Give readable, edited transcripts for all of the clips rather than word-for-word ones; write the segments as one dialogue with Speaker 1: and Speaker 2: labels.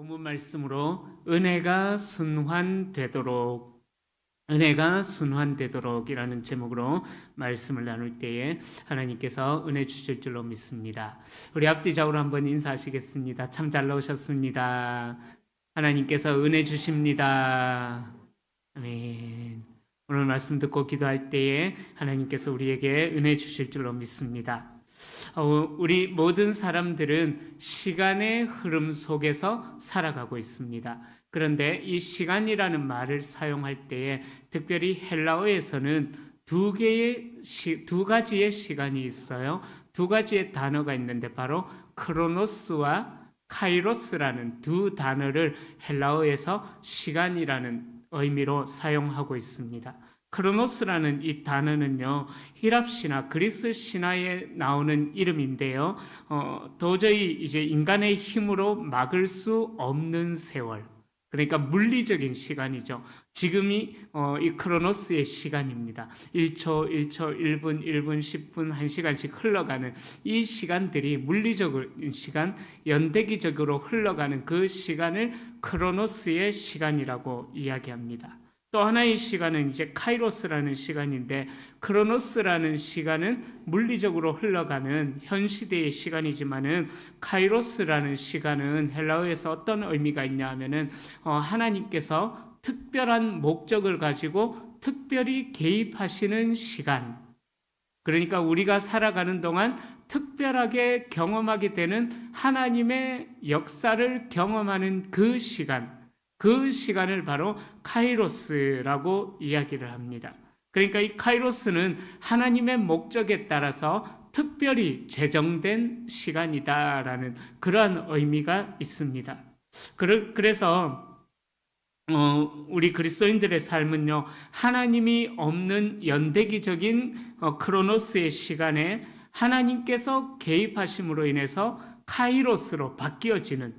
Speaker 1: 본문 말씀으로 은혜가 순환되도록 이라는 제목으로 말씀을 나눌 때에 하나님께서 은혜 주실 줄로 믿습니다. 우리 앞뒤좌우로 한번 인사하시겠습니다. 참 잘 나오셨습니다. 하나님께서 은혜 주십니다. 아멘. 오늘 말씀 듣고 기도할 때에 하나님께서 우리에게 은혜 주실 줄로 믿습니다. 우리 모든 사람들은 시간의 흐름 속에서 살아가고 있습니다. 그런데 이 시간이라는 말을 사용할 때에 특별히 헬라어에서는 두 가지의 시간이 있어요. 두 가지의 단어가 있는데 바로 크로노스와 카이로스라는 두 단어를 헬라어에서 시간이라는 의미로 사용하고 있습니다. 크로노스라는 이 단어는요, 히랍 신화, 그리스 신화에 나오는 이름인데요, 도저히 이제 인간의 힘으로 막을 수 없는 세월, 그러니까 물리적인 시간이죠. 지금이 이 크로노스의 시간입니다. 1초, 1분, 10분, 1시간씩 흘러가는 이 시간들이 물리적인 시간, 연대기적으로 흘러가는 그 시간을 크로노스의 시간이라고 이야기합니다. 또 하나의 시간은 이제 카이로스라는 시간인데, 크로노스라는 시간은 물리적으로 흘러가는 현 시대의 시간이지만은 카이로스라는 시간은 헬라어에서 어떤 의미가 있냐 하면은 하나님께서 특별한 목적을 가지고 특별히 개입하시는 시간. 그러니까 우리가 살아가는 동안 특별하게 경험하게 되는 하나님의 역사를 경험하는 그 시간. 그 시간을 바로 카이로스라고 이야기를 합니다. 그러니까 이 카이로스는 하나님의 목적에 따라서 특별히 제정된 시간이다라는 그러한 의미가 있습니다. 그래서 우리 그리스도인들의 삶은요, 하나님이 없는 연대기적인 크로노스의 시간에 하나님께서 개입하심으로 인해서 카이로스로 바뀌어지는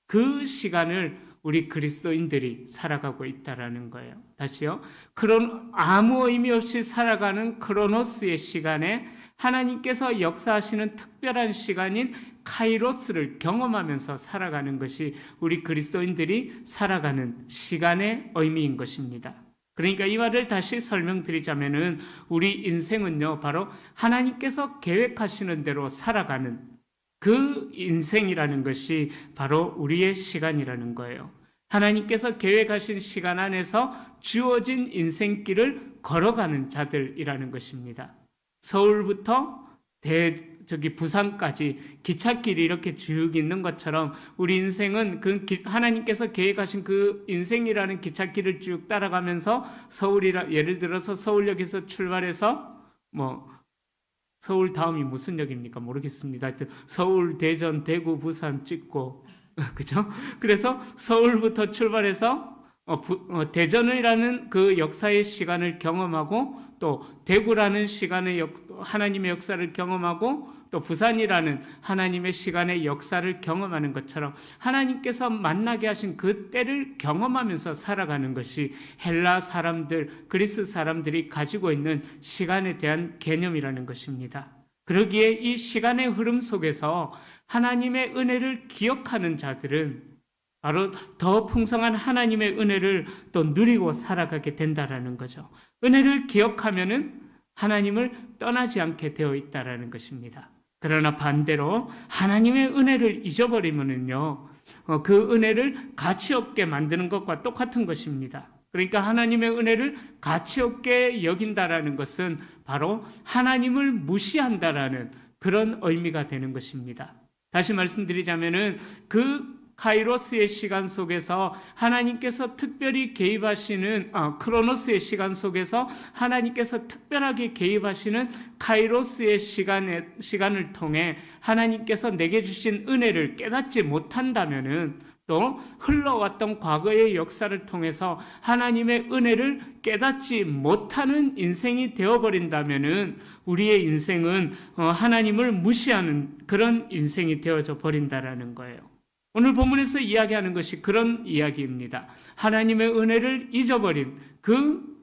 Speaker 1: 그 시간을 우리 그리스도인들이 살아가고 있다라는 거예요. 다시요. 아무 의미 없이 살아가는 크로노스의 시간에 하나님께서 역사하시는 특별한 시간인 카이로스를 경험하면서 살아가는 것이 우리 그리스도인들이 살아가는 시간의 의미인 것입니다. 그러니까 이 말을 다시 설명드리자면은 우리 인생은요, 바로 하나님께서 계획하시는 대로 살아가는 그 인생이라는 것이 바로 우리의 시간이라는 거예요. 하나님께서 계획하신 시간 안에서 주어진 인생길을 걸어가는 자들이라는 것입니다. 서울부터 부산까지 기찻길이 이렇게 쭉 있는 것처럼 우리 인생은 하나님께서 계획하신 그 인생이라는 기찻길을 쭉 따라가면서 예를 들어서 서울역에서 출발해서 서울 다음이 무슨 역입니까? 모르겠습니다. 하여튼 서울, 대전, 대구, 부산 찍고 그죠? 그래서 서울부터 출발해서 대전이라는 그 역사의 시간을 경험하고, 또 대구라는 시간의 하나님의 역사를 경험하고, 또 부산이라는 하나님의 시간의 역사를 경험하는 것처럼 하나님께서 만나게 하신 그 때를 경험하면서 살아가는 것이 헬라 사람들, 그리스 사람들이 가지고 있는 시간에 대한 개념이라는 것입니다. 그러기에 이 시간의 흐름 속에서 하나님의 은혜를 기억하는 자들은 바로 더 풍성한 하나님의 은혜를 또 누리고 살아가게 된다라는 거죠. 은혜를 기억하면은 하나님을 떠나지 않게 되어 있다라는 것입니다. 그러나 반대로 하나님의 은혜를 잊어버리면은요, 그 은혜를 가치 없게 만드는 것과 똑같은 것입니다. 그러니까 하나님의 은혜를 가치 없게 여긴다라는 것은 바로 하나님을 무시한다라는 그런 의미가 되는 것입니다. 다시 말씀드리자면은 그 카이로스의 시간 속에서 하나님께서 특별히 개입하시는 크로노스의 시간 속에서 하나님께서 특별하게 개입하시는 카이로스의 시간을 통해 하나님께서 내게 주신 은혜를 깨닫지 못한다면은, 또 흘러왔던 과거의 역사를 통해서 하나님의 은혜를 깨닫지 못하는 인생이 되어버린다면은 우리의 인생은 하나님을 무시하는 그런 인생이 되어져 버린다라는 거예요. 오늘 본문에서 이야기하는 것이 그런 이야기입니다. 하나님의 은혜를 잊어버린 그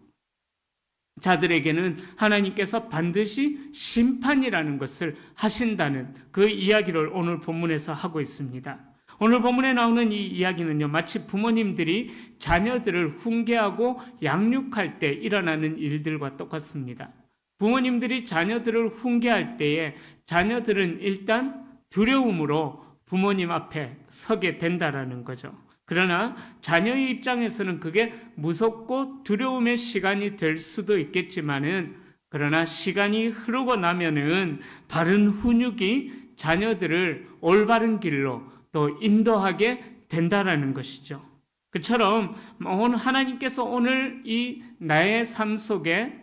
Speaker 1: 자들에게는 하나님께서 반드시 심판이라는 것을 하신다는 그 이야기를 오늘 본문에서 하고 있습니다. 오늘 본문에 나오는 이 이야기는요, 마치 부모님들이 자녀들을 훈계하고 양육할 때 일어나는 일들과 똑같습니다. 부모님들이 자녀들을 훈계할 때에 자녀들은 일단 두려움으로 부모님 앞에 서게 된다라는 거죠. 그러나 자녀의 입장에서는 그게 무섭고 두려움의 시간이 될 수도 있겠지만은, 그러나 시간이 흐르고 나면은 바른 훈육이 자녀들을 올바른 길로 또 인도하게 된다라는 것이죠. 그처럼 하나님께서 오늘 이 나의 삶 속에,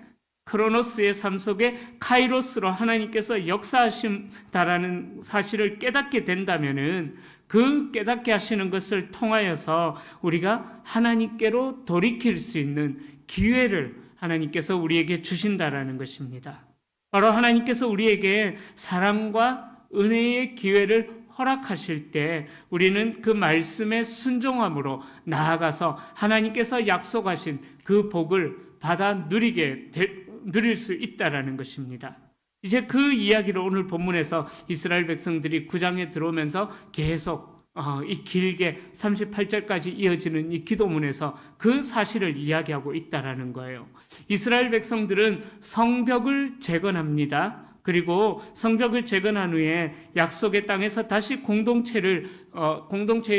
Speaker 1: 크로노스의 삶 속에 카이로스로 하나님께서 역사하신다라는 사실을 깨닫게 된다면은, 그 깨닫게 하시는 것을 통하여서 우리가 하나님께로 돌이킬 수 있는 기회를 하나님께서 우리에게 주신다라는 것입니다. 바로 하나님께서 우리에게 사랑과 은혜의 기회를 허락하실 때 우리는 그 말씀에 순종함으로 나아가서 하나님께서 약속하신 그 복을 받아 누릴 수 있다라는 것입니다. 이제 그 이야기를 오늘 본문에서 이스라엘 백성들이 9장에 들어오면서 계속 이 길게 38절까지 이어지는 이 기도문에서 그 사실을 이야기하고 있다라는 거예요. 이스라엘 백성들은 성벽을 재건합니다. 그리고 성벽을 재건한 후에 약속의 땅에서 다시 공동체의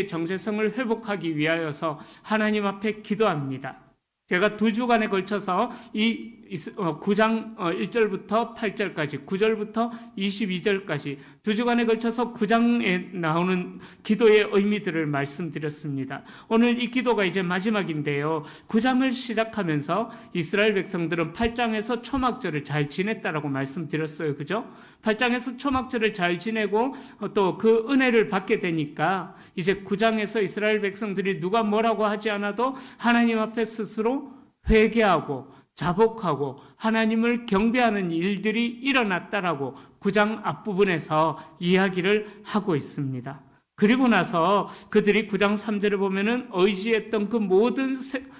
Speaker 1: 정체성을 회복하기 위하여서 하나님 앞에 기도합니다. 제가 2주간에 걸쳐서 이 9장 1절부터 8절까지, 9절부터 22절까지 2주간에 걸쳐서 9장에 나오는 기도의 의미들을 말씀드렸습니다. 오늘 이 기도가 이제 마지막인데요. 9장을 시작하면서 이스라엘 백성들은 8장에서 초막절을 잘 지냈다라고 말씀드렸어요. 그죠? 8장에서 초막절을 잘 지내고 또 그 은혜를 받게 되니까 이제 9장에서 이스라엘 백성들이 누가 뭐라고 하지 않아도 하나님 앞에 스스로 회개하고 자복하고 하나님을 경배하는 일들이 일어났다라고 9장 앞부분에서 이야기를 하고 있습니다. 그리고 나서 그들이 9장 3절을 보면은 의지했던 그 모든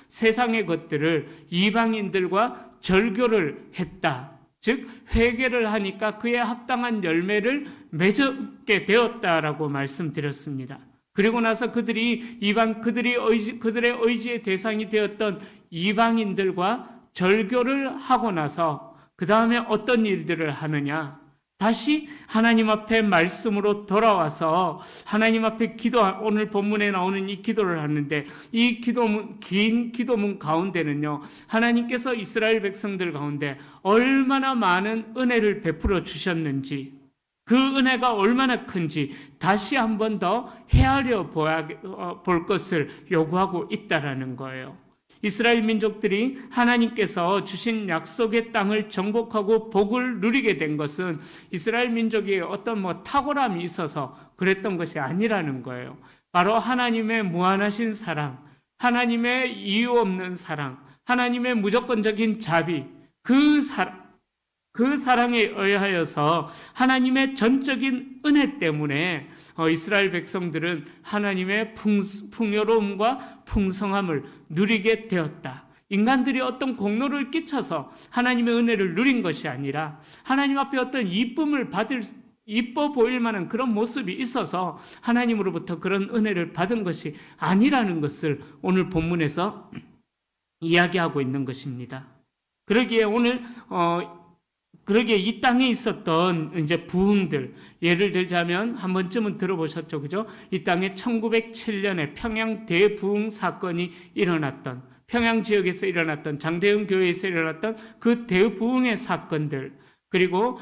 Speaker 1: 세상의 것들을 이방인들과 절교를 했다. 즉 회개를 하니까 그에 합당한 열매를 맺게 되었다라고 말씀드렸습니다. 그리고 나서 그들의 의지의 대상이 되었던 이방인들과 절교를 하고 나서 그 다음에 어떤 일들을 하느냐? 다시 하나님 앞에 말씀으로 돌아와서 하나님 앞에 오늘 본문에 나오는 이 기도를 하는데, 이 긴 기도문 가운데는요, 하나님께서 이스라엘 백성들 가운데 얼마나 많은 은혜를 베풀어 주셨는지, 그 은혜가 얼마나 큰지 다시 한 번 더 헤아려 볼 것을 요구하고 있다라는 거예요. 이스라엘 민족들이 하나님께서 주신 약속의 땅을 정복하고 복을 누리게 된 것은 이스라엘 민족이 어떤 탁월함이 있어서 그랬던 것이 아니라는 거예요. 바로 하나님의 무한하신 사랑, 하나님의 이유 없는 사랑, 하나님의 무조건적인 자비, 그 사랑에 의하여서 하나님의 전적인 은혜 때문에 이스라엘 백성들은 하나님의 풍요로움과 풍성함을 누리게 되었다. 인간들이 어떤 공로를 끼쳐서 하나님의 은혜를 누린 것이 아니라 하나님 앞에 어떤 이뻐 보일 만한 그런 모습이 있어서 하나님으로부터 그런 은혜를 받은 것이 아니라는 것을 오늘 본문에서 이야기하고 있는 것입니다. 그러기에 이 땅에 있었던 이제 부흥들, 예를 들자면 한 번쯤은 들어보셨죠, 그죠? 이 땅에 1907년에 평양 대부흥 사건이 일어났던, 평양 지역에서 일어났던, 장대현 교회에서 일어났던 그 대부흥의 사건들, 그리고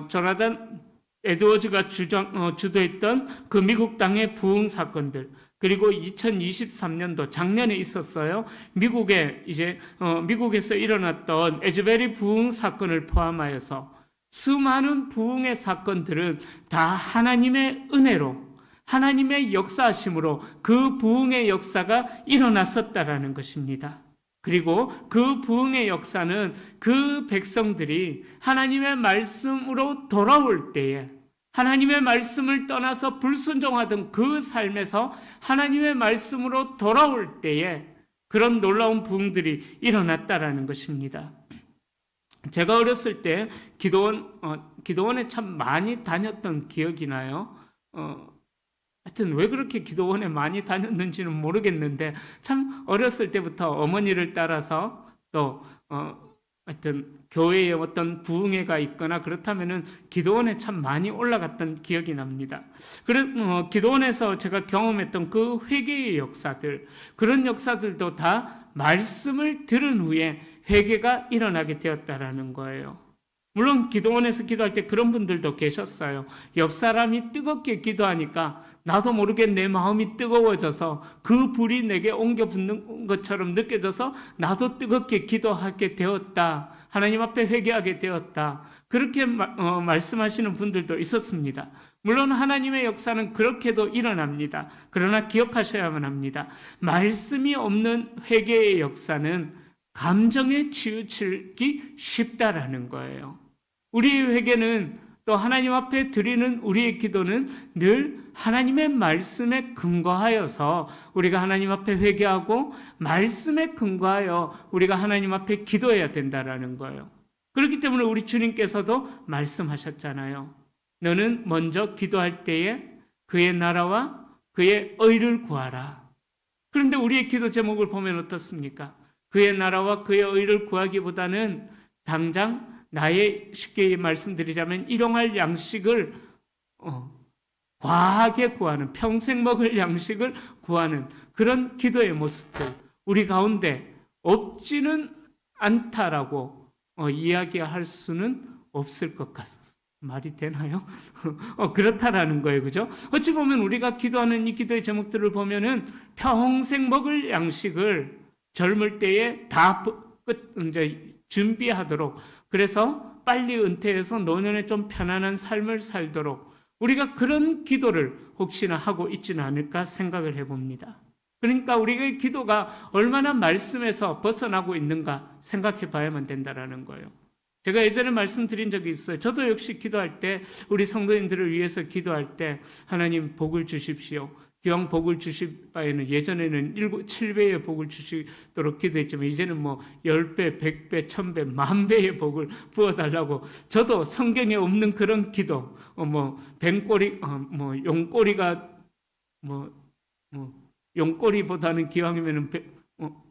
Speaker 1: 조나단 에드워즈가 주도했던 그 미국 땅의 부흥 사건들, 그리고 2023년도 작년에 있었어요. 미국에서 일어났던 에즈베리 부흥 사건을 포함하여서 수많은 부흥의 사건들은 다 하나님의 은혜로, 하나님의 역사하심으로 그 부흥의 역사가 일어났었다라는 것입니다. 그리고 그 부흥의 역사는 그 백성들이 하나님의 말씀으로 돌아올 때에, 하나님의 말씀을 떠나서 불순종하던 그 삶에서 하나님의 말씀으로 돌아올 때에 그런 놀라운 부흥들이 일어났다라는 것입니다. 제가 어렸을 때 기도원에 참 많이 다녔던 기억이 나요. 하여튼 왜 그렇게 기도원에 많이 다녔는지는 모르겠는데 참 어렸을 때부터 어머니를 따라서 또 하여튼 교회에 어떤 부흥회가 있거나 그렇다면은 기도원에 참 많이 올라갔던 기억이 납니다. 기도원에서 제가 경험했던 그 회개의 역사들, 그런 역사들도 다 말씀을 들은 후에 회개가 일어나게 되었다라는 거예요. 물론 기도원에서 기도할 때 그런 분들도 계셨어요. 옆 사람이 뜨겁게 기도하니까 나도 모르게 내 마음이 뜨거워져서 그 불이 내게 옮겨 붙는 것처럼 느껴져서 나도 뜨겁게 기도하게 되었다. 하나님 앞에 회개하게 되었다. 그렇게 말씀하시는 분들도 있었습니다. 물론 하나님의 역사는 그렇게도 일어납니다. 그러나 기억하셔야만 합니다. 말씀이 없는 회개의 역사는 감정에 치우치기 쉽다라는 거예요. 우리의 회개는 또 하나님 앞에 드리는 우리의 기도는 늘 하나님의 말씀에 근거하여서 우리가 하나님 앞에 회개하고 말씀에 근거하여 우리가 하나님 앞에 기도해야 된다라는 거예요. 그렇기 때문에 우리 주님께서도 말씀하셨잖아요. 너는 먼저 기도할 때에 그의 나라와 그의 의를 구하라. 그런데 우리의 기도 제목을 보면 어떻습니까? 그의 나라와 그의 의를 구하기보다는 당장 나의 쉽게 말씀드리자면 일용할 양식을 과하게 구하는, 평생 먹을 양식을 구하는 그런 기도의 모습들 우리 가운데 없지는 않다라고 이야기할 수는 없을 것 같습니다. 말이 되나요? 그렇다라는 거예요. 그죠? 어찌 보면 우리가 기도하는 이 기도의 제목들을 보면은 평생 먹을 양식을 젊을 때에 다 이제 준비하도록, 그래서 빨리 은퇴해서 노년에 좀 편안한 삶을 살도록 우리가 그런 기도를 혹시나 하고 있지는 않을까 생각을 해봅니다. 그러니까 우리의 기도가 얼마나 말씀에서 벗어나고 있는가 생각해 봐야만 된다라는 거예요. 제가 예전에 말씀드린 적이 있어요. 저도 역시 기도할 때, 우리 성도님들을 위해서 기도할 때 하나님 복을 주십시오. 기왕 복을 주실 바에는 예전에는 7배의 복을 주시도록 기도했지만 이제는 10배, 100배, 1000배, 10,000배의 복을 부어달라고, 저도 성경에 없는 그런 기도, 뱀꼬리, 용꼬리가, 용꼬리보다는 기왕이면은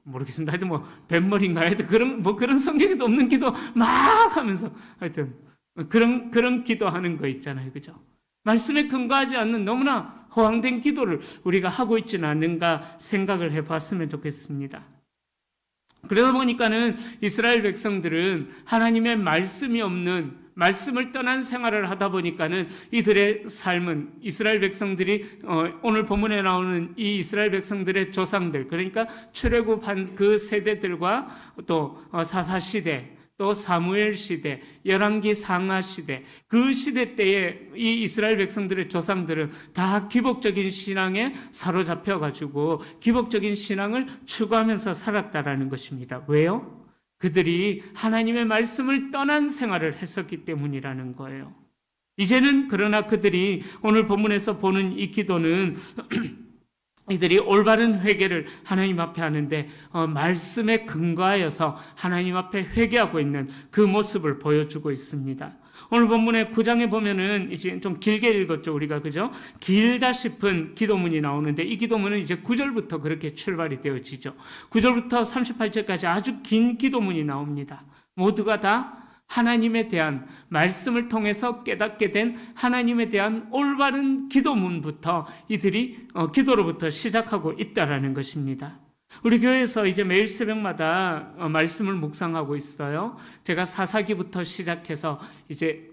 Speaker 1: 모르겠습니다. 하여튼 뱀머리인가 하여튼 그런 성경에도 없는 기도 막 하면서 하여튼 그런 기도하는 거 있잖아요. 그죠? 말씀에 근거하지 않는 너무나 허황된 기도를 우리가 하고 있지는 않는가 생각을 해봤으면 좋겠습니다. 그러다 보니까는 이스라엘 백성들은 하나님의 말씀이 없는, 말씀을 떠난 생활을 하다 보니까는 이들의 삶은, 이스라엘 백성들이 오늘 본문에 나오는 이 이스라엘 백성들의 조상들, 그러니까 출애굽한 그 세대들과 또 사사시대, 또 사무엘 시대, 열왕기 상하 시대, 그 시대 때에 이 이스라엘 백성들의 조상들은 다 기복적인 신앙에 사로잡혀가지고 기복적인 신앙을 추구하면서 살았다라는 것입니다. 왜요? 그들이 하나님의 말씀을 떠난 생활을 했었기 때문이라는 거예요. 이제는 그러나 그들이 오늘 본문에서 보는 이 기도는 이들이 올바른 회개를 하나님 앞에 하는데 말씀에 근거하여서 하나님 앞에 회개하고 있는 그 모습을 보여주고 있습니다. 오늘 본문의 9장에 보면은 이제 좀 길게 읽었죠, 우리가. 그죠? 길다 싶은 기도문이 나오는데 이 기도문은 이제 9절부터 그렇게 출발이 되어지죠. 9절부터 38절까지 아주 긴 기도문이 나옵니다. 모두가 다 하나님에 대한, 말씀을 통해서 깨닫게 된 하나님에 대한 올바른 기도문부터 이들이 기도로부터 시작하고 있다라는 것입니다. 우리 교회에서 이제 매일 새벽마다 말씀을 묵상하고 있어요. 제가 사사기부터 시작해서 이제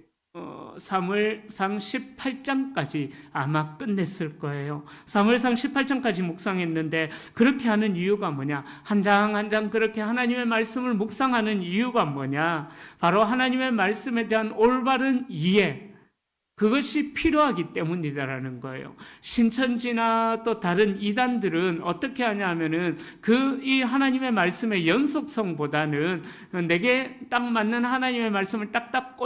Speaker 1: 사무엘상 18장까지 아마 끝냈을 거예요. 사무엘상 18장까지 묵상했는데 그렇게 하는 이유가 뭐냐? 한 장 한 장 그렇게 하나님의 말씀을 묵상하는 이유가 뭐냐? 바로 하나님의 말씀에 대한 올바른 이해, 그것이 필요하기 때문이다라는 거예요. 신천지나 또 다른 이단들은 어떻게 하냐 하면은 이 하나님의 말씀의 연속성보다는 내게 딱 맞는 하나님의 말씀을 딱딱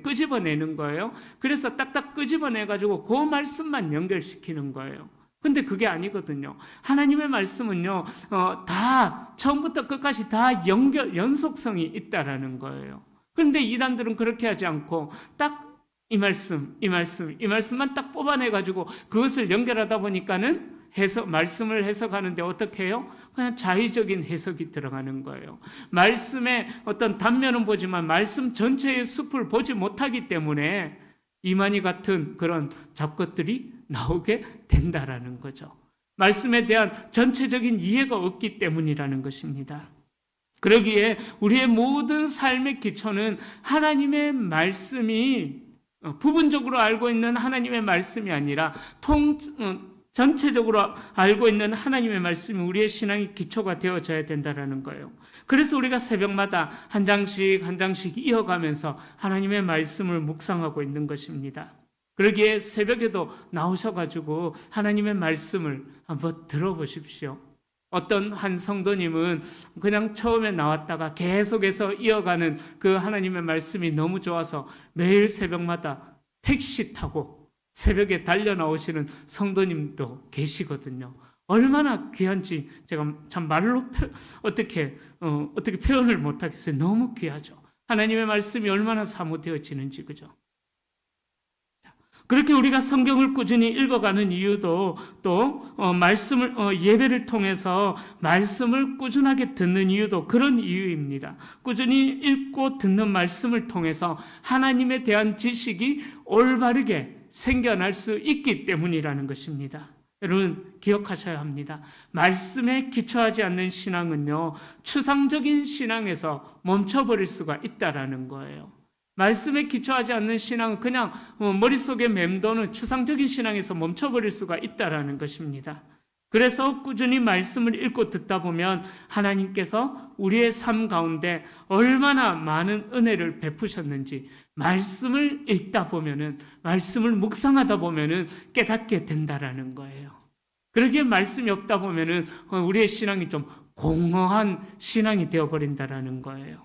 Speaker 1: 끄집어내는 거예요. 그래서 딱딱 끄집어내가지고 그 말씀만 연결시키는 거예요. 근데 그게 아니거든요. 하나님의 말씀은요, 다 처음부터 끝까지 다 연속성이 있다라는 거예요. 그런데 이단들은 그렇게 하지 않고 딱 이 말씀만 딱 뽑아내가지고 그것을 연결하다 보니까는 말씀을 해석하는데 어떻게 해요? 그냥 자의적인 해석이 들어가는 거예요. 말씀의 어떤 단면은 보지만 말씀 전체의 숲을 보지 못하기 때문에 이만희 같은 그런 잡것들이 나오게 된다라는 거죠. 말씀에 대한 전체적인 이해가 없기 때문이라는 것입니다. 그러기에 우리의 모든 삶의 기초는 하나님의 말씀이 부분적으로 알고 있는 하나님의 말씀이 아니라 전체적으로 알고 있는 하나님의 말씀이 우리의 신앙의 기초가 되어져야 된다는 거예요. 그래서 우리가 새벽마다 한 장씩 이어가면서 하나님의 말씀을 묵상하고 있는 것입니다. 그러기에 새벽에도 나오셔가지고 하나님의 말씀을 한번 들어보십시오. 어떤 한 성도님은 그냥 처음에 나왔다가 계속해서 이어가는 그 하나님의 말씀이 너무 좋아서 매일 새벽마다 택시 타고 새벽에 달려 나오시는 성도님도 계시거든요. 얼마나 귀한지 제가 참 말로 어떻게 표현을 못하겠어요. 너무 귀하죠. 하나님의 말씀이 얼마나 사모되어지는지, 그죠? 그렇게 우리가 성경을 꾸준히 읽어가는 이유도 또 말씀을 예배를 통해서 말씀을 꾸준하게 듣는 이유도 그런 이유입니다. 꾸준히 읽고 듣는 말씀을 통해서 하나님에 대한 지식이 올바르게 생겨날 수 있기 때문이라는 것입니다. 여러분 기억하셔야 합니다. 말씀에 기초하지 않는 신앙은요, 추상적인 신앙에서 멈춰버릴 수가 있다라는 거예요. 말씀에 기초하지 않는 신앙은 그냥 머릿속에 맴도는 추상적인 신앙에서 멈춰버릴 수가 있다라는 것입니다. 그래서 꾸준히 말씀을 읽고 듣다 보면 하나님께서 우리의 삶 가운데 얼마나 많은 은혜를 베푸셨는지 말씀을 읽다 보면은, 말씀을 묵상하다 보면은 깨닫게 된다라는 거예요. 그러기에 말씀이 없다 보면은 우리의 신앙이 좀 공허한 신앙이 되어버린다라는 거예요.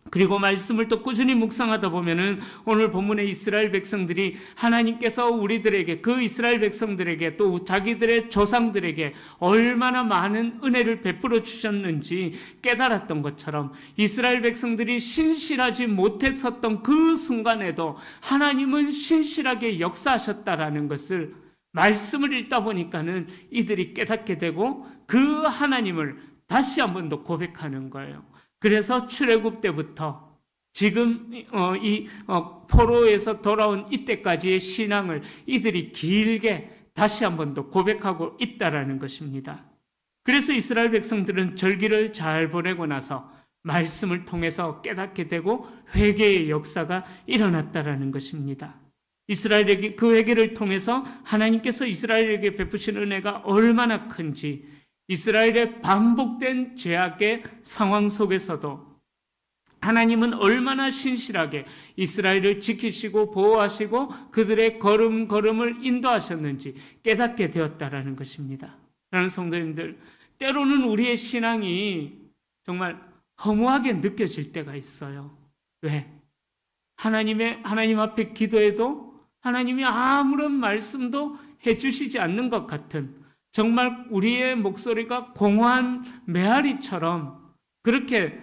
Speaker 1: 그리고 말씀을 또 꾸준히 묵상하다 보면은 오늘 본문의 이스라엘 백성들이 하나님께서 우리들에게, 그 이스라엘 백성들에게 또 자기들의 조상들에게 얼마나 많은 은혜를 베풀어 주셨는지 깨달았던 것처럼 이스라엘 백성들이 신실하지 못했었던 그 순간에도 하나님은 신실하게 역사하셨다라는 것을 말씀을 읽다 보니까는 이들이 깨닫게 되고 그 하나님을 다시 한 번 더 고백하는 거예요. 그래서 출애굽 때부터 지금 포로에서 돌아온 이때까지의 신앙을 이들이 길게 다시 한 번 더 고백하고 있다라는 것입니다. 그래서 이스라엘 백성들은 절기를 잘 보내고 나서 말씀을 통해서 깨닫게 되고 회개의 역사가 일어났다라는 것입니다. 이스라엘에게 그 회개를 통해서 하나님께서 이스라엘에게 베푸신 은혜가 얼마나 큰지, 이스라엘의 반복된 죄악의 상황 속에서도 하나님은 얼마나 신실하게 이스라엘을 지키시고 보호하시고 그들의 걸음걸음을 인도하셨는지 깨닫게 되었다라는 것입니다. 그러는 성도님들, 때로는 우리의 신앙이 정말 허무하게 느껴질 때가 있어요. 왜? 하나님 앞에 기도해도 하나님이 아무런 말씀도 해주시지 않는 것 같은, 정말 우리의 목소리가 공허한 메아리처럼 그렇게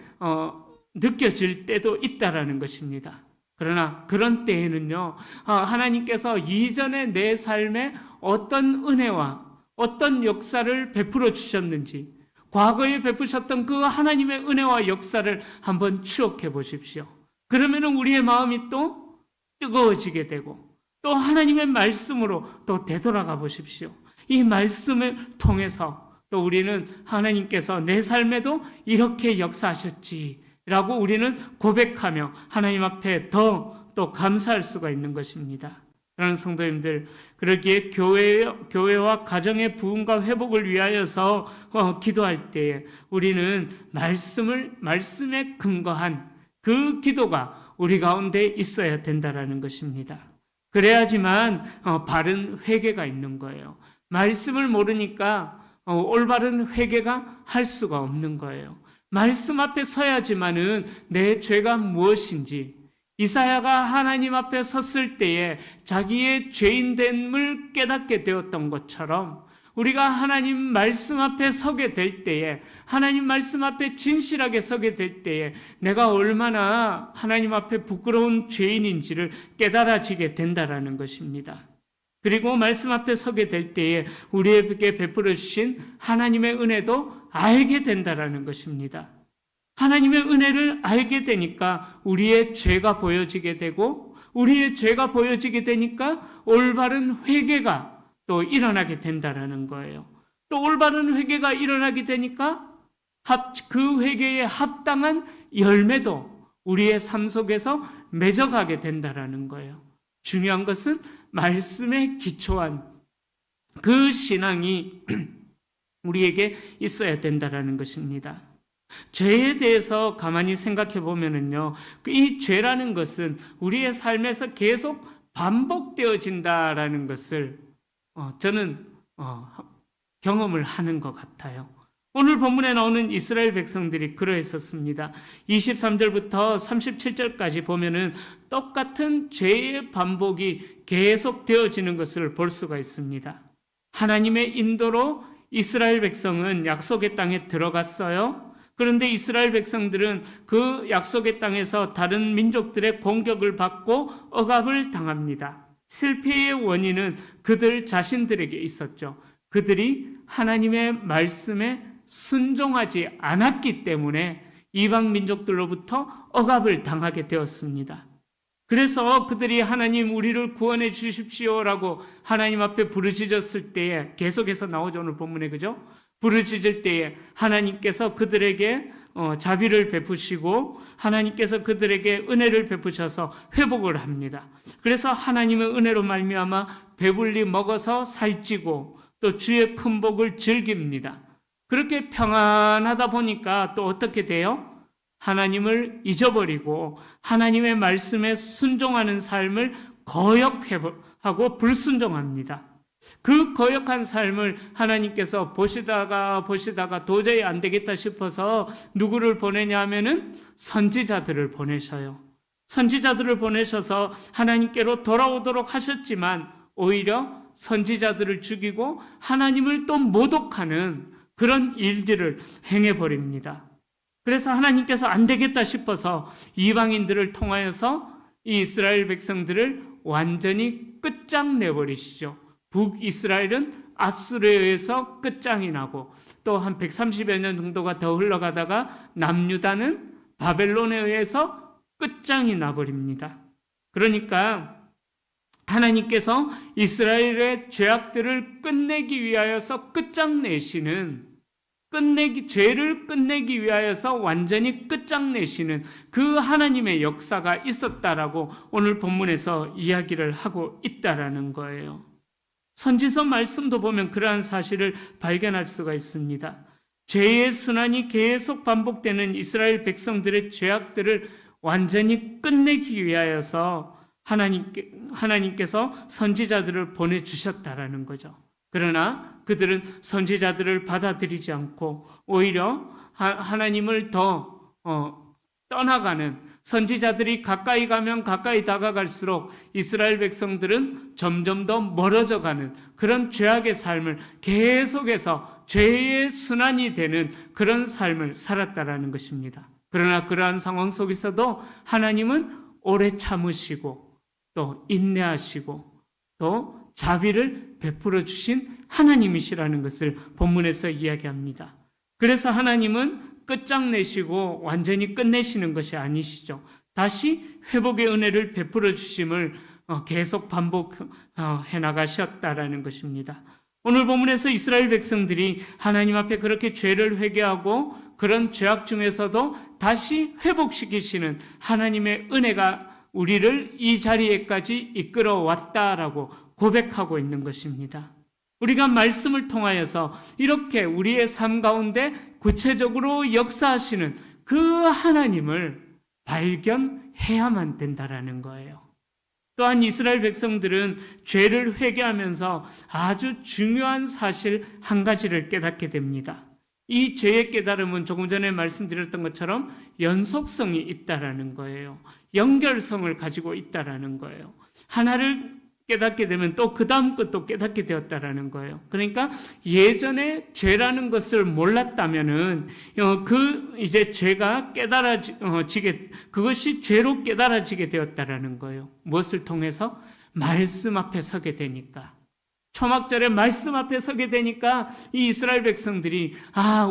Speaker 1: 느껴질 때도 있다라는 것입니다. 그러나 그런 때에는요, 하나님께서 이전에 내 삶에 어떤 은혜와 어떤 역사를 베풀어 주셨는지, 과거에 베푸셨던 그 하나님의 은혜와 역사를 한번 추억해 보십시오. 그러면 우리의 마음이 또 뜨거워지게 되고 또 하나님의 말씀으로 또 되돌아가 보십시오. 이 말씀을 통해서 또 우리는 하나님께서 내 삶에도 이렇게 역사하셨지라고 우리는 고백하며 하나님 앞에 더 또 감사할 수가 있는 것입니다. 그러는 성도님들, 그러기에 교회와 가정의 부흥과 회복을 위하여서 기도할 때에 우리는 말씀에 근거한 그 기도가 우리 가운데 있어야 된다라는 것입니다. 그래야지만 바른 회개가 있는 거예요. 말씀을 모르니까 올바른 회개가 할 수가 없는 거예요. 말씀 앞에 서야지만은 내 죄가 무엇인지, 이사야가 하나님 앞에 섰을 때에 자기의 죄인됨을 깨닫게 되었던 것처럼 우리가 하나님 말씀 앞에 서게 될 때에, 하나님 말씀 앞에 진실하게 서게 될 때에 내가 얼마나 하나님 앞에 부끄러운 죄인인지를 깨달아지게 된다라는 것입니다. 그리고 말씀 앞에 서게 될 때에 우리에게 베풀어 주신 하나님의 은혜도 알게 된다라는 것입니다. 하나님의 은혜를 알게 되니까 우리의 죄가 보여지게 되고, 우리의 죄가 보여지게 되니까 올바른 회개가 또 일어나게 된다라는 거예요. 또 올바른 회개가 일어나게 되니까 그 회개에 합당한 열매도 우리의 삶 속에서 맺어가게 된다라는 거예요. 중요한 것은 말씀에 기초한 그 신앙이 우리에게 있어야 된다라는 것입니다. 죄에 대해서 가만히 생각해 보면은요, 이 죄라는 것은 우리의 삶에서 계속 반복되어진다라는 것을 저는 경험을 하는 것 같아요. 오늘 본문에 나오는 이스라엘 백성들이 그러했었습니다. 23절부터 37절까지 보면은 똑같은 죄의 반복이 계속 되어지는 것을 볼 수가 있습니다. 하나님의 인도로 이스라엘 백성은 약속의 땅에 들어갔어요. 그런데 이스라엘 백성들은 그 약속의 땅에서 다른 민족들의 공격을 받고 억압을 당합니다. 실패의 원인은 그들 자신들에게 있었죠. 그들이 하나님의 말씀에 순종하지 않았기 때문에 이방 민족들로부터 억압을 당하게 되었습니다. 그래서 그들이 하나님 우리를 구원해 주십시오라고 하나님 앞에 부르짖었을 때에, 계속해서 나오죠 오늘 본문에, 그죠? 부르짖을 때에 하나님께서 그들에게 자비를 베푸시고 하나님께서 그들에게 은혜를 베푸셔서 회복을 합니다. 그래서 하나님의 은혜로 말미암아 배불리 먹어서 살찌고 또 주의 큰 복을 즐깁니다. 그렇게 평안하다 보니까 또 어떻게 돼요? 하나님을 잊어버리고 하나님의 말씀에 순종하는 삶을 거역하고 불순종합니다. 그 거역한 삶을 하나님께서 보시다가 도저히 안 되겠다 싶어서 누구를 보내냐 하면은 선지자들을 보내셔요. 선지자들을 보내셔서 하나님께로 돌아오도록 하셨지만 오히려 선지자들을 죽이고 하나님을 또 모독하는 그런 일들을 행해버립니다. 그래서 하나님께서 안 되겠다 싶어서 이방인들을 통하여서 이 이스라엘 백성들을 완전히 끝장내버리시죠. 북이스라엘은 아수르에 의해서 끝장이 나고 또 한 130여 년 정도가 더 흘러가다가 남유다는 바벨론에 의해서 끝장이 나버립니다. 그러니까 하나님께서 이스라엘의 죄악들을 끝내기 위하여서 끝장내시는, 죄를 끝내기 위하여서 완전히 끝장내시는 그 하나님의 역사가 있었다라고 오늘 본문에서 이야기를 하고 있다라는 거예요. 선지서 말씀도 보면 그러한 사실을 발견할 수가 있습니다. 죄의 순환이 계속 반복되는 이스라엘 백성들의 죄악들을 완전히 끝내기 위하여서 하나님께서 선지자들을 보내주셨다라는 거죠. 그러나 그들은 선지자들을 받아들이지 않고 오히려 하나님을 더 떠나가는, 선지자들이 가까이 가면 가까이 다가갈수록 이스라엘 백성들은 점점 더 멀어져가는 그런 죄악의 삶을 계속해서 죄의 순환이 되는 그런 삶을 살았다라는 것입니다. 그러나 그러한 상황 속에서도 하나님은 오래 참으시고 또 인내하시고 또 자비를 베풀어 주신 하나님이시라는 것을 본문에서 이야기합니다. 그래서 하나님은 끝장내시고 완전히 끝내시는 것이 아니시죠. 다시 회복의 은혜를 베풀어 주심을 계속 반복해 나가셨다라는 것입니다. 오늘 본문에서 이스라엘 백성들이 하나님 앞에 그렇게 죄를 회개하고 그런 죄악 중에서도 다시 회복시키시는 하나님의 은혜가 우리를 이 자리에까지 이끌어 왔다라고 고백하고 있는 것입니다. 우리가 말씀을 통하여서 이렇게 우리의 삶 가운데 구체적으로 역사하시는 그 하나님을 발견해야만 된다라는 거예요. 또한 이스라엘 백성들은 죄를 회개하면서 아주 중요한 사실 한 가지를 깨닫게 됩니다. 이 죄의 깨달음은 조금 전에 말씀드렸던 것처럼 연속성이 있다라는 거예요. 연결성을 가지고 있다라는 거예요. 하나를 깨닫게 되면 또 그 다음 것도 깨닫게 되었다라는 거예요. 그러니까 예전에 죄라는 것을 몰랐다면은 이제 죄가 깨달아지게 그것이 죄로 깨달아지게 되었다라는 거예요. 무엇을 통해서? 말씀 앞에 서게 되니까. 초막절에 말씀 앞에 서게 되니까 이 이스라엘 백성들이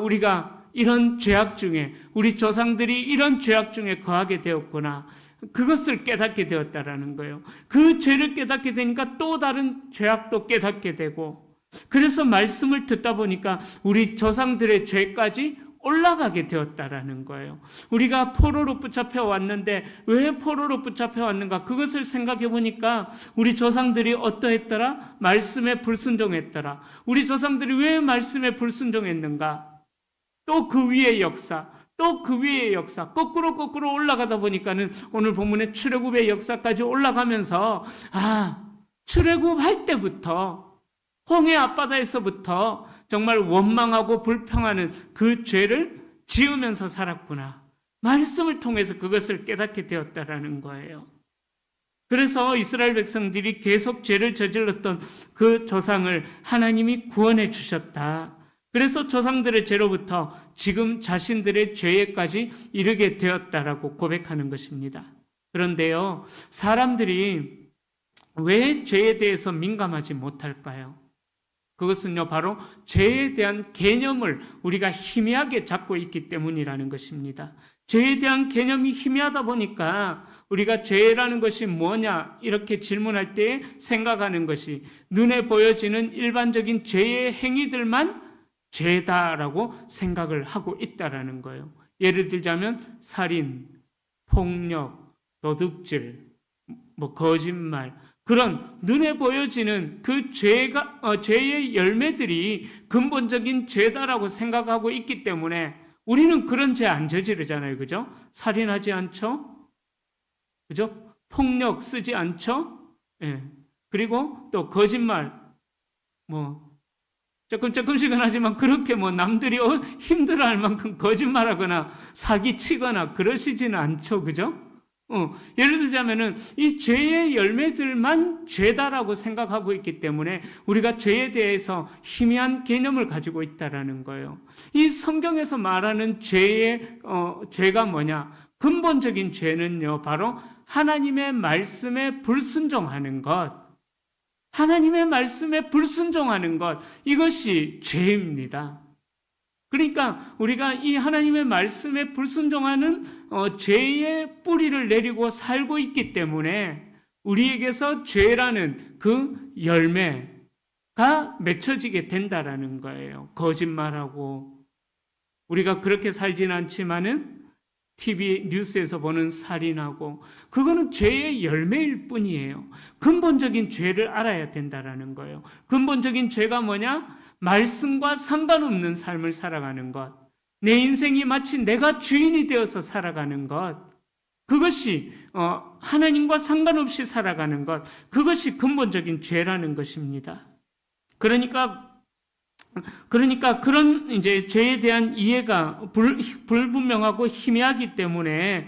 Speaker 1: 우리가 이런 죄악 중에 우리 조상들이 이런 죄악 중에 거하게 되었구나. 그것을 깨닫게 되었다라는 거예요. 그 죄를 깨닫게 되니까 또 다른 죄악도 깨닫게 되고, 그래서 말씀을 듣다 보니까 우리 조상들의 죄까지 올라가게 되었다라는 거예요. 우리가 포로로 붙잡혀 왔는데 왜 포로로 붙잡혀 왔는가? 그것을 생각해 보니까 우리 조상들이 어떠했더라? 말씀에 불순종했더라. 우리 조상들이 왜 말씀에 불순종했는가? 또 그 위의 역사, 또 그 위의 역사, 거꾸로 올라가다 보니까는 오늘 본문의 출애굽의 역사까지 올라가면서 출애굽할 때부터 홍해 앞바다에서부터 정말 원망하고 불평하는 그 죄를 지으면서 살았구나. 말씀을 통해서 그것을 깨닫게 되었다라는 거예요. 그래서 이스라엘 백성들이 계속 죄를 저질렀던 그 조상을 하나님이 구원해 주셨다. 그래서 조상들의 죄로부터 지금 자신들의 죄에까지 이르게 되었다라고 고백하는 것입니다. 그런데요, 사람들이 왜 죄에 대해서 민감하지 못할까요? 그것은요, 바로 죄에 대한 개념을 우리가 희미하게 잡고 있기 때문이라는 것입니다. 죄에 대한 개념이 희미하다 보니까 우리가 죄라는 것이 뭐냐 이렇게 질문할 때 생각하는 것이 눈에 보여지는 일반적인 죄의 행위들만 죄다라고 생각을 하고 있다라는 거예요. 예를 들자면 살인, 폭력, 도둑질, 거짓말, 그런 눈에 보여지는 그 죄의 열매들이 근본적인 죄다라고 생각하고 있기 때문에 우리는 그런 죄 안 저지르잖아요. 그죠? 살인하지 않죠? 그죠? 폭력 쓰지 않죠? 예. 그리고 또 거짓말, 조금씩은 하지만 그렇게 남들이 힘들어할 만큼 거짓말하거나 사기치거나 그러시지는 않죠. 그죠? 예를 들자면은 이 죄의 열매들만 죄다라고 생각하고 있기 때문에 우리가 죄에 대해서 희미한 개념을 가지고 있다라는 거예요. 이 성경에서 말하는 죄가 뭐냐? 근본적인 죄는요, 바로 하나님의 말씀에 불순종하는 것, 하나님의 말씀에 불순종하는 것, 이것이 죄입니다. 그러니까 우리가 이 하나님의 말씀에 불순종하는 죄의 뿌리를 내리고 살고 있기 때문에 우리에게서 죄라는 그 열매가 맺혀지게 된다라는 거예요. 거짓말하고, 우리가 그렇게 살지는 않지만은 TV 뉴스에서 보는 살인하고, 그거는 죄의 열매일 뿐이에요. 근본적인 죄를 알아야 된다라는 거예요. 근본적인 죄가 뭐냐? 말씀과 상관없는 삶을 살아가는 것, 내 인생이 마치 내가 주인이 되어서 살아가는 것, 그것이 하나님과 상관없이 살아가는 것, 그것이 근본적인 죄라는 것입니다. 그러니까 그런 이제 죄에 대한 이해가 불분명하고 희미하기 때문에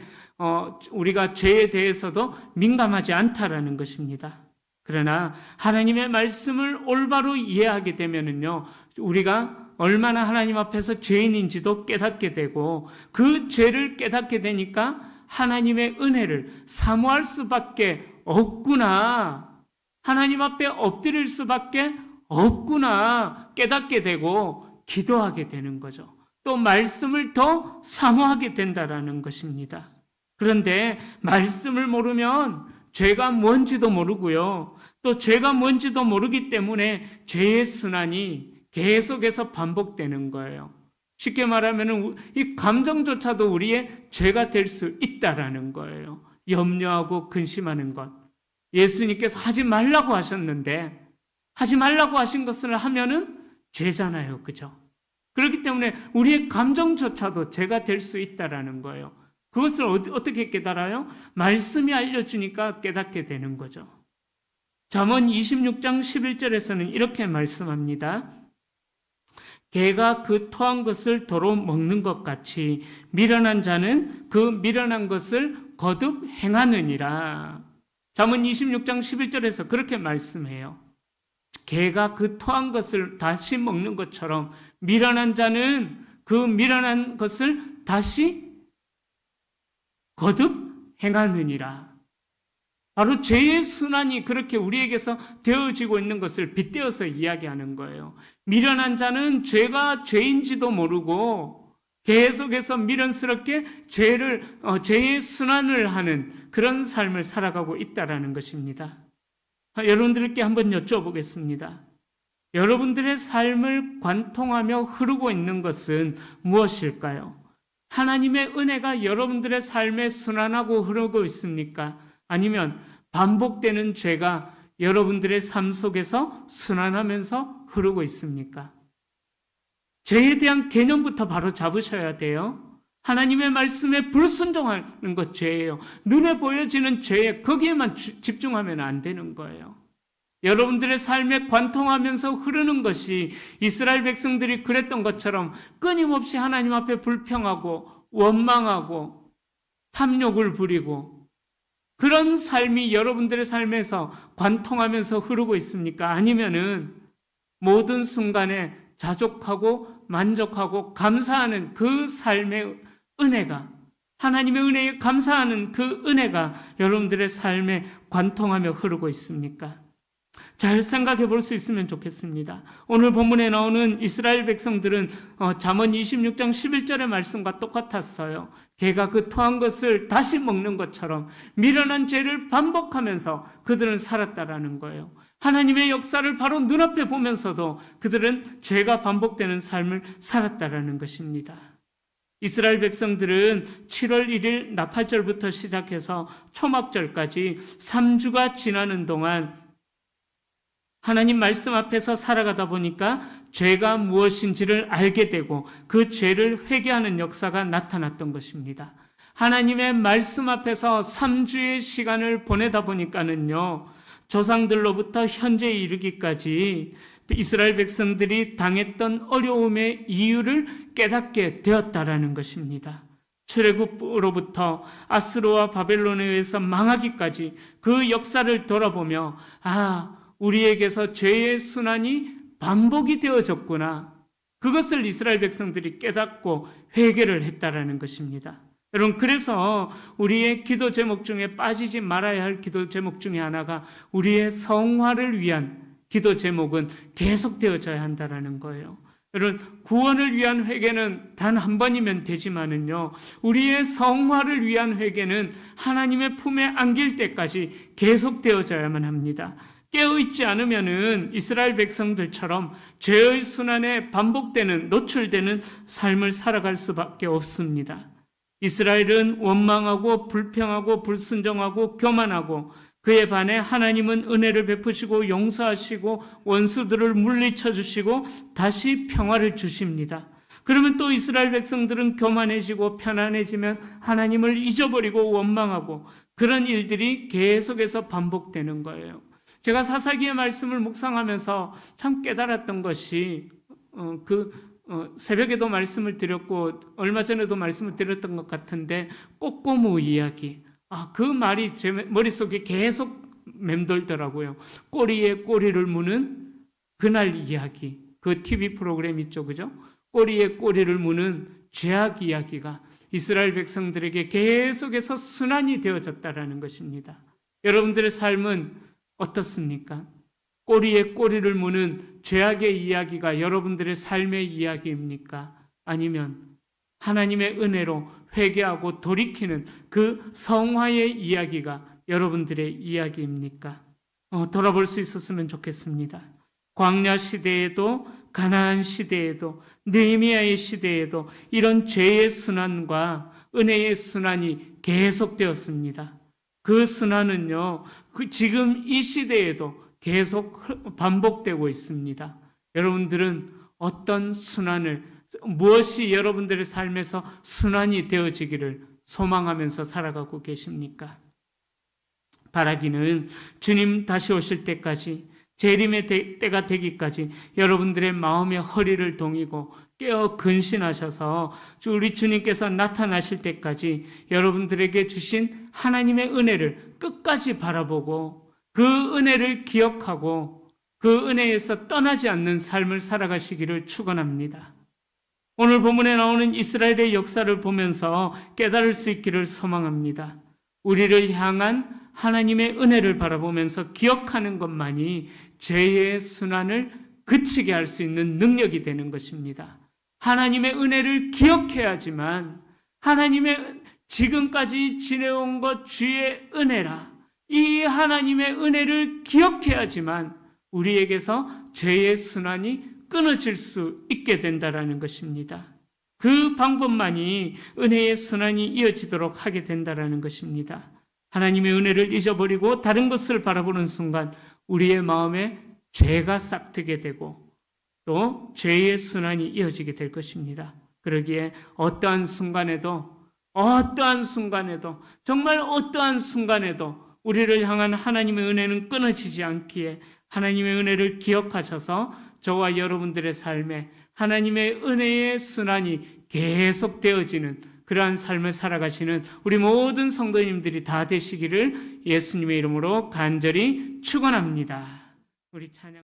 Speaker 1: 우리가 죄에 대해서도 민감하지 않다라는 것입니다. 그러나 하나님의 말씀을 올바로 이해하게 되면은요, 우리가 얼마나 하나님 앞에서 죄인인지도 깨닫게 되고, 그 죄를 깨닫게 되니까 하나님의 은혜를 사모할 수밖에 없구나, 하나님 앞에 엎드릴 수밖에 없구나 깨닫게 되고 기도하게 되는 거죠. 또 말씀을 더 사모하게 된다라는 것입니다. 그런데 말씀을 모르면 죄가 뭔지도 모르고요, 또 죄가 뭔지도 모르기 때문에 죄의 순환이 계속해서 반복되는 거예요. 쉽게 말하면 이 감정조차도 우리의 죄가 될 수 있다라는 거예요. 염려하고 근심하는 것, 예수님께서 하지 말라고 하셨는데 하지 말라고 하신 것을 하면은 죄잖아요. 그죠? 그렇기 때문에 우리의 감정조차도 죄가 될 수 있다라는 거예요. 그것을 어떻게 깨달아요? 말씀이 알려주니까 깨닫게 되는 거죠. 잠언 26장 11절에서는 이렇게 말씀합니다. 개가 그 토한 것을 도로 먹는 것 같이 미련한 자는 그 미련한 것을 거듭 행하느니라. 잠언 26장 11절에서 그렇게 말씀해요. 개가 그 토한 것을 다시 먹는 것처럼 미련한 자는 그 미련한 것을 다시 거듭 행하느니라. 바로 죄의 순환이 그렇게 우리에게서 되어지고 있는 것을 빗대어서 이야기하는 거예요. 미련한 자는 죄가 죄인지도 모르고 계속해서 미련스럽게 죄의 순환을 하는 그런 삶을 살아가고 있다라는 것입니다. 여러분들께 한번 여쭤보겠습니다. 여러분들의 삶을 관통하며 흐르고 있는 것은 무엇일까요? 하나님의 은혜가 여러분들의 삶에 순환하고 흐르고 있습니까? 아니면 반복되는 죄가 여러분들의 삶 속에서 순환하면서 흐르고 있습니까? 죄에 대한 개념부터 바로 잡으셔야 돼요. 하나님의 말씀에 불순종하는 것 죄예요. 눈에 보여지는 죄에 거기에만 집중하면 안 되는 거예요. 여러분들의 삶에 관통하면서 흐르는 것이 이스라엘 백성들이 그랬던 것처럼 끊임없이 하나님 앞에 불평하고 원망하고 탐욕을 부리고 그런 삶이 여러분들의 삶에서 관통하면서 흐르고 있습니까? 아니면은 모든 순간에 자족하고 만족하고 감사하는 그 삶의 은혜가, 하나님의 은혜에 감사하는 그 은혜가 여러분들의 삶에 관통하며 흐르고 있습니까? 잘 생각해 볼 수 있으면 좋겠습니다. 오늘 본문에 나오는 이스라엘 백성들은 잠언 26장 11절의 말씀과 똑같았어요. 개가 그 토한 것을 다시 먹는 것처럼 미련한 죄를 반복하면서 그들은 살았다라는 거예요. 하나님의 역사를 바로 눈앞에 보면서도 그들은 죄가 반복되는 삶을 살았다라는 것입니다. 이스라엘 백성들은 7월 1일 나팔절부터 시작해서 초막절까지 3주가 지나는 동안 하나님 말씀 앞에서 살아가다 보니까 죄가 무엇인지를 알게 되고 그 죄를 회개하는 역사가 나타났던 것입니다. 하나님의 말씀 앞에서 3주의 시간을 보내다 보니까는요, 조상들로부터 현재에 이르기까지 이스라엘 백성들이 당했던 어려움의 이유를 깨닫게 되었다라는 것입니다. 출애굽으로부터 아스로와 바벨론에 의해서 망하기까지 그 역사를 돌아보며 우리에게서 죄의 순환이 반복이 되어졌구나. 그것을 이스라엘 백성들이 깨닫고 회개를 했다라는 것입니다. 여러분, 그래서 우리의 기도 제목 중에 빠지지 말아야 할 기도 제목 중에 하나가 우리의 성화를 위한 기도 제목은 계속되어져야 한다라는 거예요. 여러분, 구원을 위한 회개는 단 한 번이면 되지만은요, 우리의 성화를 위한 회개는 하나님의 품에 안길 때까지 계속되어져야만 합니다. 깨어있지 않으면은 이스라엘 백성들처럼 죄의 순환에 반복되는, 노출되는 삶을 살아갈 수밖에 없습니다. 이스라엘은 원망하고 불평하고 불순종하고 교만하고 그에 반해 하나님은 은혜를 베푸시고 용서하시고 원수들을 물리쳐 주시고 다시 평화를 주십니다. 그러면 또 이스라엘 백성들은 교만해지고 편안해지면 하나님을 잊어버리고 원망하고 그런 일들이 계속해서 반복되는 거예요. 제가 사사기의 말씀을 묵상하면서 참 깨달았던 것이 새벽에도 말씀을 드렸고 얼마 전에도 말씀을 드렸던 것 같은데 꼬꼬무 이야기, 그 말이 제 머릿속에 계속 맴돌더라고요. 꼬리에 꼬리를 무는 그날 이야기, 그 TV 프로그램 있죠, 그죠? 꼬리에 꼬리를 무는 죄악 이야기가 이스라엘 백성들에게 계속해서 순환이 되어졌다라는 것입니다. 여러분들의 삶은 어떻습니까? 꼬리에 꼬리를 무는 죄악의 이야기가 여러분들의 삶의 이야기입니까? 아니면 하나님의 은혜로 회개하고 돌이키는 그 성화의 이야기가 여러분들의 이야기입니까? 돌아볼 수 있었으면 좋겠습니다. 광야 시대에도 가나안 시대에도 느헤미야의 시대에도 이런 죄의 순환과 은혜의 순환이 계속되었습니다. 그 순환은요, 지금 이 시대에도 계속 반복되고 있습니다. 여러분들은 어떤 순환을, 무엇이 여러분들의 삶에서 순환이 되어지기를 소망하면서 살아가고 계십니까? 바라기는 주님 다시 오실 때까지, 재림의 때가 되기까지 여러분들의 마음의 허리를 동이고 깨어 근신하셔서 우리 주님께서 나타나실 때까지 여러분들에게 주신 하나님의 은혜를 끝까지 바라보고 그 은혜를 기억하고 그 은혜에서 떠나지 않는 삶을 살아가시기를 축원합니다. 오늘 본문에 나오는 이스라엘의 역사를 보면서 깨달을 수 있기를 소망합니다. 우리를 향한 하나님의 은혜를 바라보면서 기억하는 것만이 죄의 순환을 그치게 할 수 있는 능력이 되는 것입니다. 하나님의 은혜를 기억해야지만 하나님의 지금까지 지내온 것 주의 은혜라. 이 하나님의 은혜를 기억해야지만 우리에게서 죄의 순환이 끊어질 수 있게 된다라는 것입니다. 그 방법만이 은혜의 순환이 이어지도록 하게 된다라는 것입니다. 하나님의 은혜를 잊어버리고 다른 것을 바라보는 순간 우리의 마음에 죄가 싹트게 되고 또 죄의 순환이 이어지게 될 것입니다. 그러기에 어떠한 순간에도 정말 어떠한 순간에도 우리를 향한 하나님의 은혜는 끊어지지 않기에 하나님의 은혜를 기억하셔서 저와 여러분들의 삶에 하나님의 은혜의 순환이 계속되어지는 그러한 삶을 살아가시는 우리 모든 성도님들이 다 되시기를 예수님의 이름으로 간절히 축원합니다. 우리 찬양